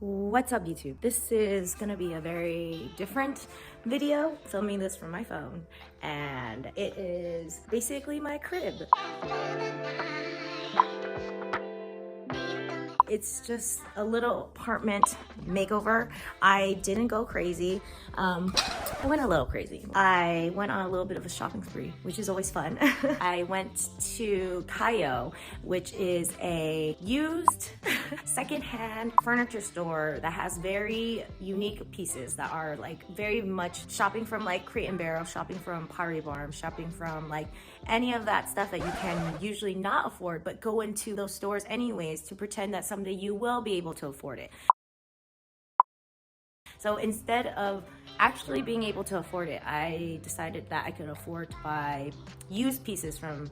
What's up YouTube? This is gonna be a very different video, filming this from my phone, and it is basically my crib. It's just a little apartment makeover. I didn't go crazy. I went a little crazy. I went on a little bit of a shopping spree, which is always fun. I went to Kaiyo, which is a used secondhand furniture store that has very unique pieces that are like very much shopping from like Crate and Barrel, shopping from Pottery Barn, shopping from like any of that stuff that you can usually not afford, but go into those stores anyways to pretend that someday you will be able to afford it. So instead of actually being able to afford it, I decided that I could afford to buy used pieces from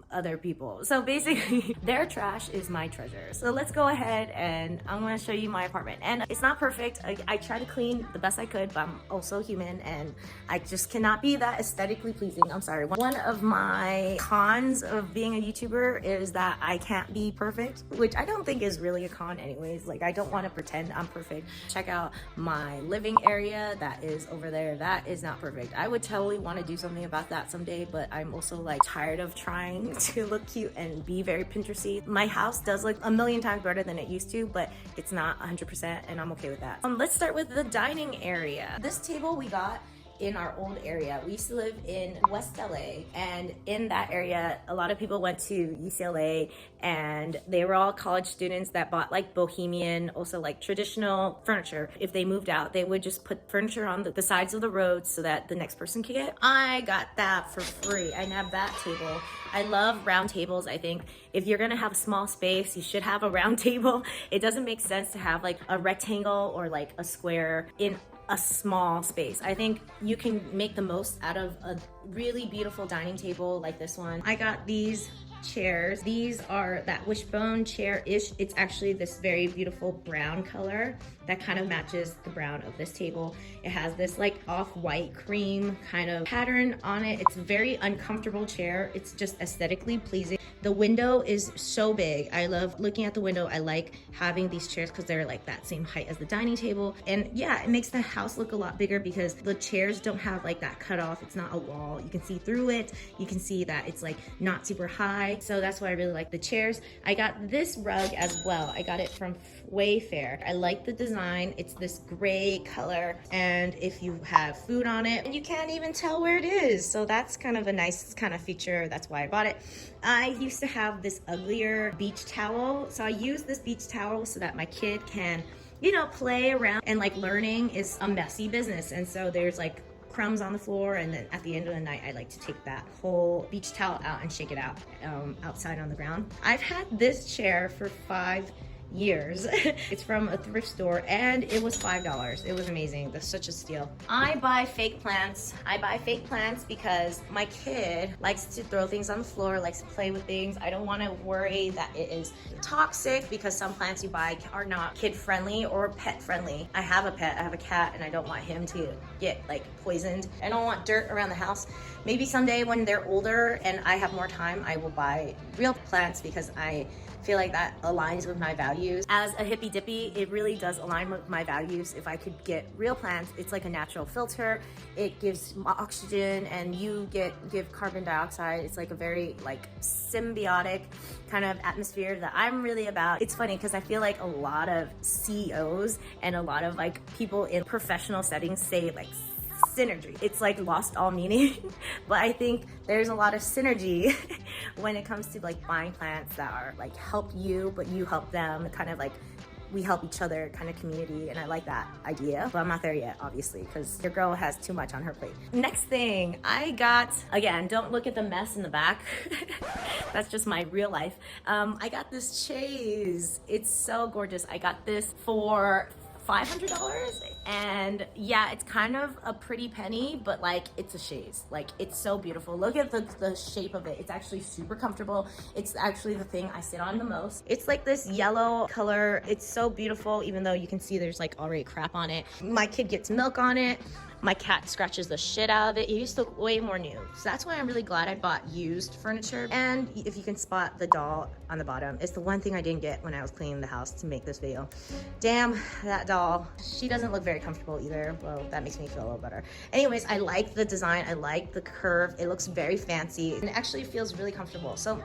other people. So basically their trash is my treasure. So let's go ahead and I'm going to show you my apartment. And it's not perfect. I try to clean the best I could, but I'm also human and I just cannot be that aesthetically pleasing. I'm sorry. One of my cons of being a YouTuber is that I can't be perfect, which I don't think is really a con anyways. Like I don't want to pretend I'm perfect. Check out my living area that is over there. That is not perfect. I would totally want to do something about that someday, but I'm also like tired of trying to look cute and be very Pinteresty. My house does look a million times better than it used to, but it's not 100% and I'm okay with that. Let's start with the dining area. This table we got in our old area. We used to live in West LA, and in that area a lot of people went to UCLA and they were all college students that bought like bohemian, also like traditional furniture. If they moved out, they would just put furniture on the sides of the roads so that the next person could get. I got that for free. I have that table. I love round tables. I think if you're gonna have a small space, you should have a round table. It doesn't make sense to have like a rectangle or like a square in a small space. I think you can make the most out of a really beautiful dining table like this one. I got these chairs. These are that wishbone chair-ish. It's actually this very beautiful brown color that kind of matches the brown of this table. It has this like off-white cream kind of pattern on it. It's a very uncomfortable chair. It's just aesthetically pleasing. The window is so big. I love looking at the window. I like having these chairs because they're like that same height as the dining table. And yeah, it makes the house look a lot bigger because the chairs don't have like that cutoff. It's not a wall. You can see through it. You can see that it's like not super high. So that's why I really like the chairs. I got this rug as well. I got it from Wayfair. I like the design. It's this gray color, and if you have food on it, you can't even tell where it is. So that's kind of a nice kind of feature. That's why I bought it. I used to have this uglier beach towel. So I use this beach towel so that my kid can, you know, play around, and like learning is a messy business. And so there's like crumbs on the floor, and then at the end of the night I like to take that whole beach towel out and shake it out outside on the ground. I've had this chair for 5 years. It's from a thrift store and it was $5. It was amazing. That's such a steal. I buy fake plants. I buy fake plants because my kid likes to throw things on the floor, likes to play with things. I don't want to worry that it is toxic because some plants you buy are not kid friendly or pet friendly. I have a pet, I have a cat, and I don't want him to get like poisoned. I don't want dirt around the house. Maybe someday when they're older and I have more time, I will buy real plants because I feel like that aligns with my values. As a hippy dippy, it really does align with my values. If I could get real plants, it's like a natural filter. It gives oxygen and you give carbon dioxide. It's like a very like symbiotic kind of atmosphere that I'm really about. It's funny because I feel like a lot of CEOs and a lot of like people in professional settings say like synergy. It's like lost all meaning, but I think there's a lot of synergy when it comes to like buying plants that are like help you, but you help them, kind of like we help each other kind of community. And I like that idea, but I'm not there yet, obviously, because your girl has too much on her plate. Next thing I got, again, don't look at the mess in the back. That's just my real life. I got this chaise. It's so gorgeous. I got this for $500, and yeah, it's kind of a pretty penny, but like it's a chaise. Like it's so beautiful. Look at the shape of it. It's actually super comfortable. It's actually the thing I sit on the most. It's like this yellow color. It's so beautiful, even though you can see there's like already crap on it. My kid gets milk on it. My cat scratches the shit out of it. It used to look way more new. So that's why I'm really glad I bought used furniture. And if you can spot the doll on the bottom, it's the one thing I didn't get when I was cleaning the house to make this video. Damn, that doll. She doesn't look very comfortable either. Well, that makes me feel a little better. Anyways, I like the design. I like the curve. It looks very fancy and it actually feels really comfortable. So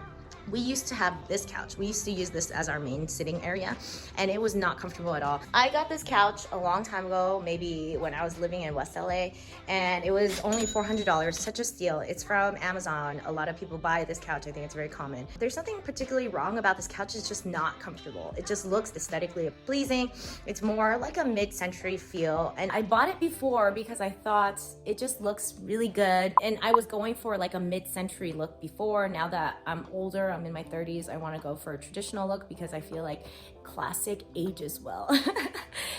we used to have this couch. We used to use this as our main sitting area and it was not comfortable at all. I got this couch a long time ago, maybe when I was living in West LA, and it was only $400, such a steal. It's from Amazon. A lot of people buy this couch. I think it's very common. There's nothing particularly wrong about this couch. It's just not comfortable. It just looks aesthetically pleasing. It's more like a mid-century feel. And I bought it before because I thought it just looks really good. And I was going for like a mid-century look before. Now that I'm older, I'm in my 30s, I want to go for a traditional look because I feel like classic ages well.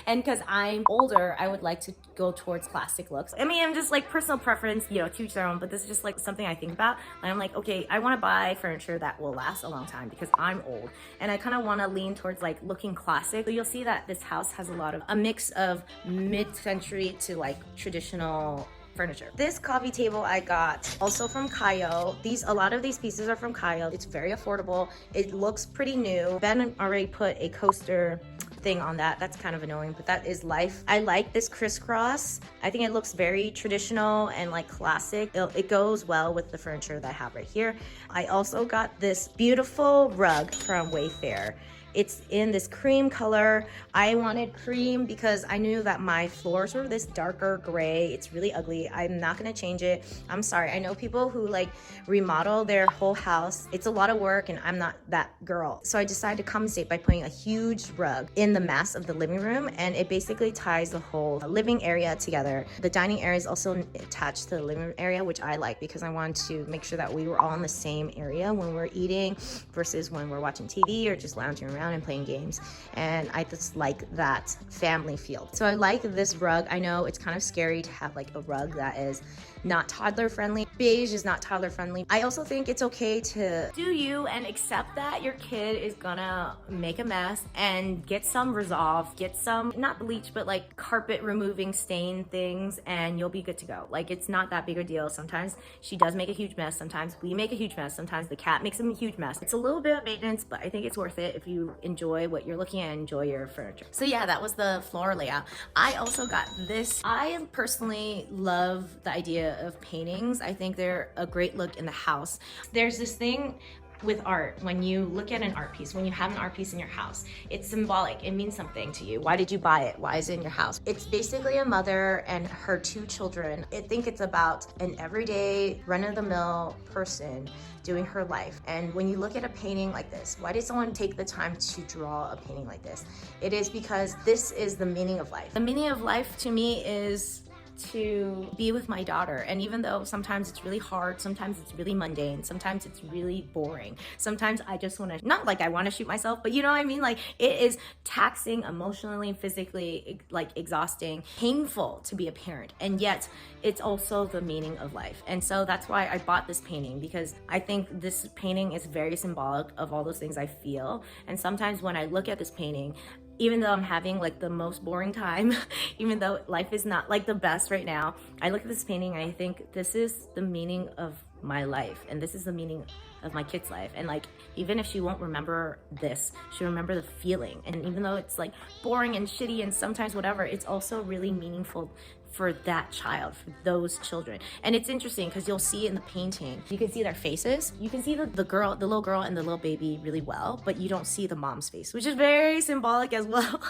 And because I'm older, I would like to go towards classic looks. I mean, I'm just like personal preference, you know, to each their own, but this is just like something I think about. And I'm like, okay, I want to buy furniture that will last a long time because I'm old and I kind of want to lean towards like looking classic. So you'll see that this house has a mix of mid-century to like traditional furniture. This coffee table I got also from Kaiyo. A lot of these pieces are from Kaiyo. It's very affordable. It looks pretty new. Ben already put a coaster thing on that. That's kind of annoying, but that is life. I like this crisscross. I think it looks very traditional and like classic. It goes well with the furniture that I have right here. I also got this beautiful rug from Wayfair. It's in this cream color. I wanted cream because I knew that my floors were this darker gray. It's really ugly. I'm not gonna change it. I'm sorry. I know people who like remodel their whole house. It's a lot of work and I'm not that girl. So I decided to compensate by putting a huge rug in the mass of the living room, and it basically ties the whole living area together. The dining area is also attached to the living room area, which I like because I wanted to make sure that we were all in the same area when we're eating versus when we're watching TV or just lounging around and playing games. And I just like that family feel. So I like this rug. I know it's kind of scary to have like a rug that is not toddler friendly. Beige is not toddler friendly. I also think it's okay to do you and accept that your kid is gonna make a mess and get some Resolve, get some, not bleach, but like carpet removing stain things, and you'll be good to go. Like, it's not that big a deal. Sometimes she does make a huge mess. Sometimes we make a huge mess. Sometimes the cat makes a huge mess. It's a little bit of maintenance, but I think it's worth it if you enjoy what you're looking at and enjoy your furniture. So yeah, that was the floor layout. I also got this. I personally love the idea of paintings. I think they're a great look in the house. There's this thing with art, when you look at an art piece, when you have an art piece in your house, it's symbolic. It means something to you. Why did you buy it? Why is it in your house? It's basically a mother and her two children. I think it's about an everyday run-of-the-mill person doing her life. And when you look at a painting like this, why did someone take the time to draw a painting like this? It is because this is the meaning of life. The meaning of life to me is to be with my daughter. And even though sometimes it's really hard, sometimes it's really mundane, sometimes it's really boring, sometimes I just want to, not like I want to shoot myself, but you know what I mean? Like, it is taxing emotionally, physically, like exhausting, painful to be a parent. And yet it's also the meaning of life. And so that's why I bought this painting, because I think this painting is very symbolic of all those things I feel. And sometimes when I look at this painting, even though I'm having like the most boring time, even though life is not like the best right now, I look at this painting and I think this is the meaning of my life, and this is the meaning of my kid's life. And like, even if she won't remember this, she'll remember the feeling. And even though it's like boring and shitty and sometimes whatever, it's also really meaningful for that child, for those children. And it's interesting because you'll see in the painting, you can see their faces. You can see the little girl and the little baby really well, but you don't see the mom's face, which is very symbolic as well.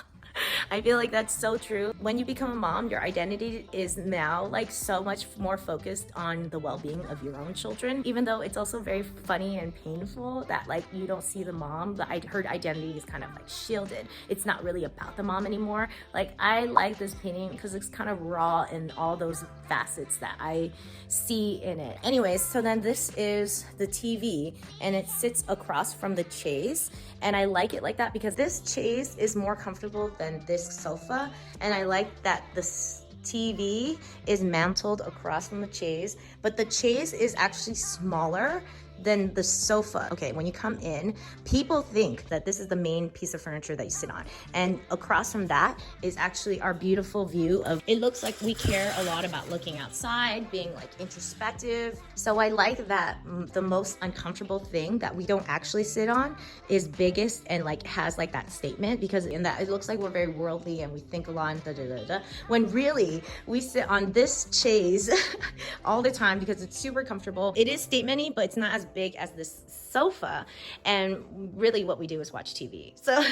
I feel like that's so true. When you become a mom, your identity is now like so much more focused on the well-being of your own children, even though it's also very funny and painful that like you don't see the mom, but her identity is kind of like shielded. It's not really about the mom anymore. Like, I like this painting because it's kind of raw in all those facets that I see in it. Anyways, so then this is the TV and it sits across from the chaise, and I like it like that because this chaise is more comfortable than this sofa, and I like that this TV is mantled across from the chaise, but the chaise is actually smaller Then the sofa. Okay, when you come in, people think that this is the main piece of furniture that you sit on. And across from that is actually our beautiful view of, it looks like we care a lot about looking outside, being like introspective. So I like that the most uncomfortable thing that we don't actually sit on is biggest and like has like that statement, because in that it looks like we're very worldly and we think a lot and da da da da, when really we sit on this chaise all the time because it's super comfortable. It is statementy, but it's not as big as this sofa, and really what we do is watch TV. So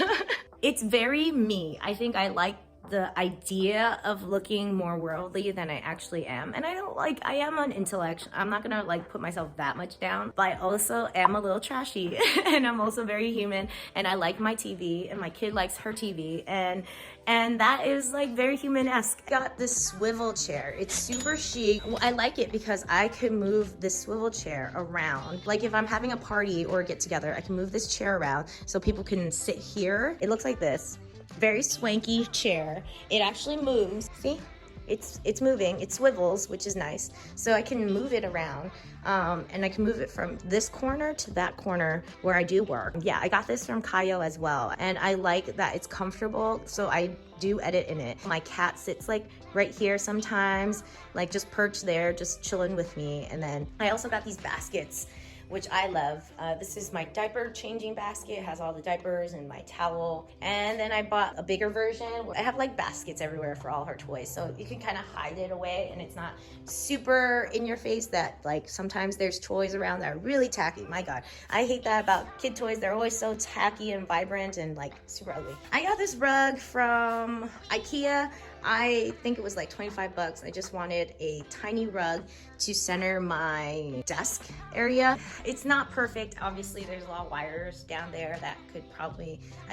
it's very me. I think I like the idea of looking more worldly than I actually am. And I don't like, I am an intellect. I'm not gonna like put myself that much down, but I also am a little trashy and I'm also very human, and I like my TV and my kid likes her TV, and that is like very human-esque. Got this swivel chair. It's super chic. Well, I like it because I can move this swivel chair around. Like if I'm having a party or a get together, I can move this chair around so people can sit here. It looks like this. Very swanky chair. It actually moves. See? It's moving. It swivels, which is nice. So I can move it around, and I can move it from this corner to that corner where I do work. Yeah, I got this from Kaiyo as well, and I like that it's comfortable, so I do edit in it. My cat sits like right here sometimes, like just perched there, just chilling with me. And then I also got these baskets, which I love. This is my diaper changing basket. It has all the diapers and my towel. And then I bought a bigger version. I have like baskets everywhere for all her toys, so you can kind of hide it away and it's not super in your face that like sometimes there's toys around that are really tacky. My God, I hate that about kid toys. They're always so tacky and vibrant and like super ugly. I got this rug from IKEA. I think it was like 25 bucks. I just wanted a tiny rug to center my desk area. It's not perfect. Obviously, there's a lot of wires down there that I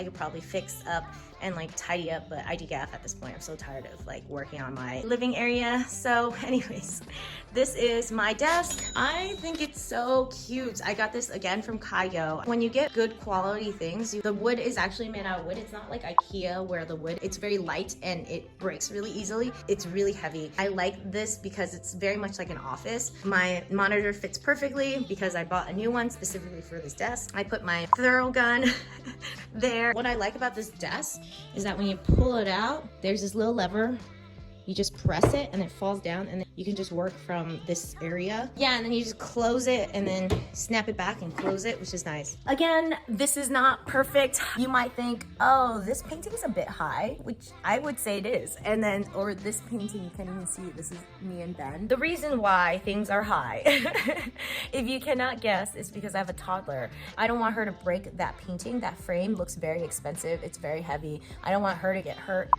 could probably fix up and like tidy up, but I DGAF at this point. I'm so tired of like working on my living area. So anyways, this is my desk. I think it's so cute. I got this again from Kaiyo. When you get good quality things, the wood is actually made out of wood. It's not like IKEA where the wood, it's very light and it breaks really easily. It's really heavy. I like this because it's very much like an office. My monitor fits perfectly because I bought a new one specifically for this desk. I put my thorough gun there. What I like about this desk is that when you pull it out, there's this little lever. You just press it and it falls down, and then you can just work from this area. Yeah, and then you just close it and then snap it back and close it, which is nice. Again, this is not perfect. You might think, oh, this painting is a bit high, which I would say it is. And then, or this painting, you can't even see it. This is me and Ben. The reason why things are high, if you cannot guess, is because I have a toddler. I don't want her to break that painting. That frame looks very expensive. It's very heavy. I don't want her to get hurt.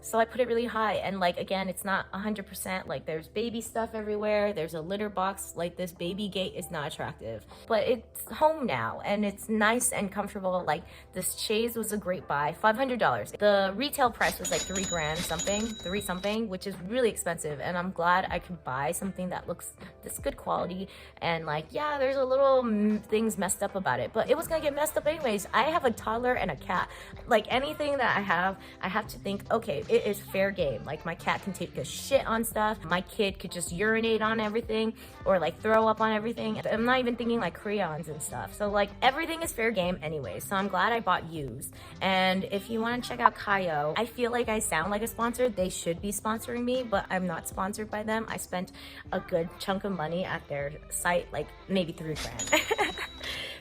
So I put it really high, and like, again, it's not 100%, like there's baby stuff everywhere. There's a litter box, like this baby gate is not attractive, but it's home now and it's nice and comfortable. Like this chaise was a great buy, $500. The retail price was like three something, which is really expensive. And I'm glad I could buy something that looks this good quality. And like, yeah, there's a little things messed up about it, but it was gonna get messed up anyways. I have a toddler and a cat. Like anything that I have to think, okay, it is fair game. Like my cat can take a shit on stuff. My kid could just urinate on everything or like throw up on everything. I'm not even thinking like crayons and stuff. So like everything is fair game anyway. So I'm glad I bought used. And if you want to check out Kaiyo, I feel like I sound like a sponsor. They should be sponsoring me, but I'm not sponsored by them. I spent a good chunk of money at their site, like maybe $3,000.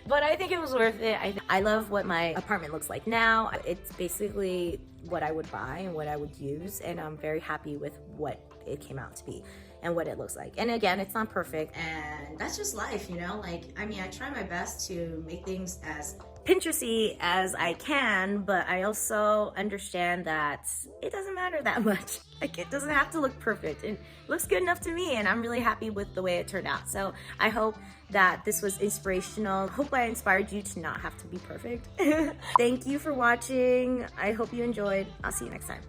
But I think it was worth it. I love what my apartment looks like now. It's basically what I would buy and what I would use, and I'm very happy with what it came out to be and what it looks like. And again, it's not perfect, and that's just life, you know? Like, I mean, I try my best to make things as Pinteresty as I can, but I also understand that it doesn't matter that much. Like, it doesn't have to look perfect. It looks good enough to me, and I'm really happy with the way it turned out. So I hope that this was inspirational. Hope I inspired you to not have to be perfect. Thank you for watching. I hope you enjoyed. I'll see you next time.